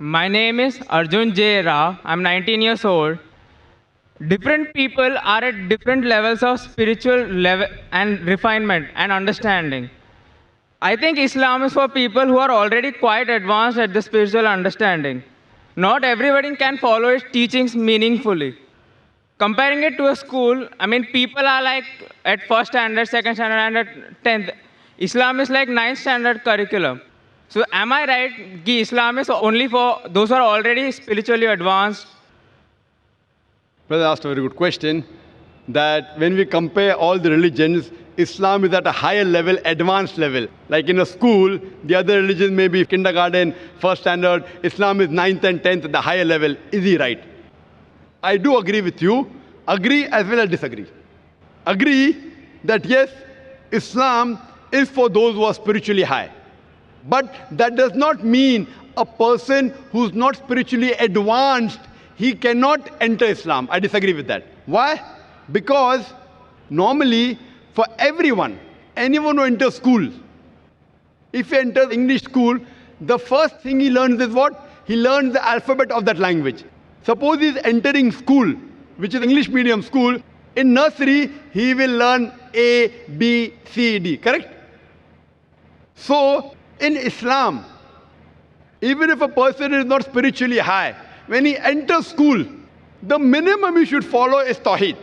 My name is Arjun J. Rao. I'm 19 years old. Different people are at different levels of spiritual level and refinement and understanding. I think Islam is for people who are already quite advanced at the spiritual understanding. Not everybody can follow its teachings meaningfully. Comparing it to a school, I mean, people are like at first standard, second standard, and at 10th. Islam is like ninth standard curriculum. So am I right कि Islam is only for those who are already spiritually advanced? Brother asked a very good question, that when we compare all the religions, Islam is at a higher level, advanced level. Like in a school, the other religions may be kindergarten, first standard, Islam is 9th and 10th at the higher level. Is he right? I do agree with you. Agree as well as disagree. Agree that yes, Islam is for those who are spiritually high. But that does not mean a person who's not spiritually advanced, he cannot enter Islam. I disagree with that. Why? Because normally for everyone, anyone who enters school, if he enters English school, the first thing he learns is what? He learns the alphabet of that language. Suppose he's entering school, which is English medium school. In nursery, he will learn A, B, C, D, correct? So, in Islam, even if a person is not spiritually high, when he enters school, the minimum he should follow is Tawheed.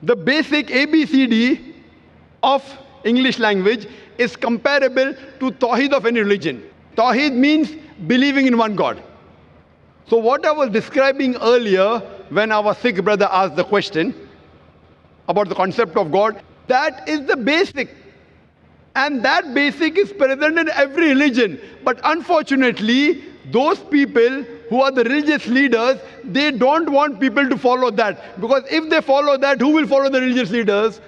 The basic ABCD of English language is comparable to Tawheed of any religion. Tawheed means believing in one God. So what I was describing earlier when our Sikh brother asked the question about the concept of God, that is the basic. And that basic is present in every religion. But unfortunately, those people who are the religious leaders, they don't want people to follow that. Because if they follow that, who will follow the religious leaders?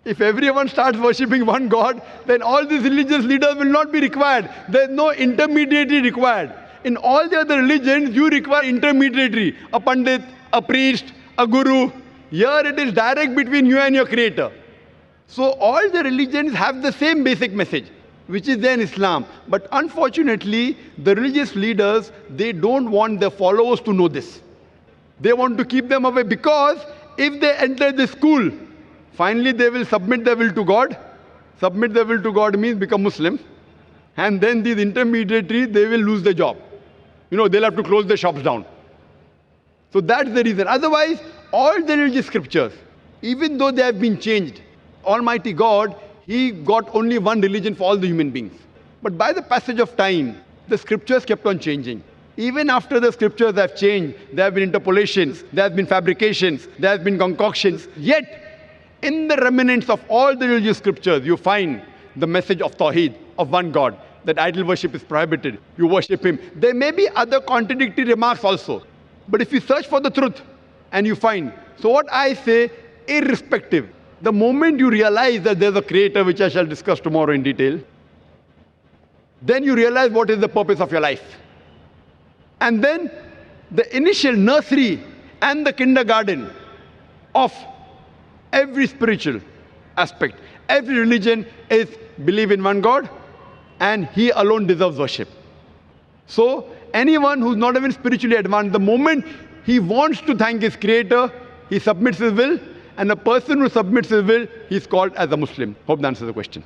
If everyone starts worshipping one God, then all these religious leaders will not be required. There is no intermediary required. In all the other religions, you require intermediary, a pandit, a priest, a guru. Here it is direct between you and your creator. So all the religions have the same basic message, which is there in Islam. But unfortunately, the religious leaders, they don't want their followers to know this. They want to keep them away, because if they enter the school, finally they will submit their will to God. Submit their will to God means become Muslim. And then these intermediaries, they will lose their job. You know, they'll have to close their shops down. So that's the reason. Otherwise, all the religious scriptures, even though they have been changed, Almighty God, He got only one religion for all the human beings. But by the passage of time, the scriptures kept on changing. Even after the scriptures have changed, there have been interpolations, there have been fabrications, there have been concoctions. Yet, in the remnants of all the religious scriptures, you find the message of Tawheed, of one God, that idol worship is prohibited. You worship Him. There may be other contradictory remarks also. But if you search for the truth, and you find, so what I say, irrespective, the moment you realize that there's a creator, which I shall discuss tomorrow in detail, then you realize what is the purpose of your life. And then the initial nursery and the kindergarten of every spiritual aspect, every religion is believe in one God, and He alone deserves worship. So anyone who's not even spiritually advanced, the moment he wants to thank his creator, he submits his will. And a person who submits his will, he's called as a Muslim. Hope that answers the question.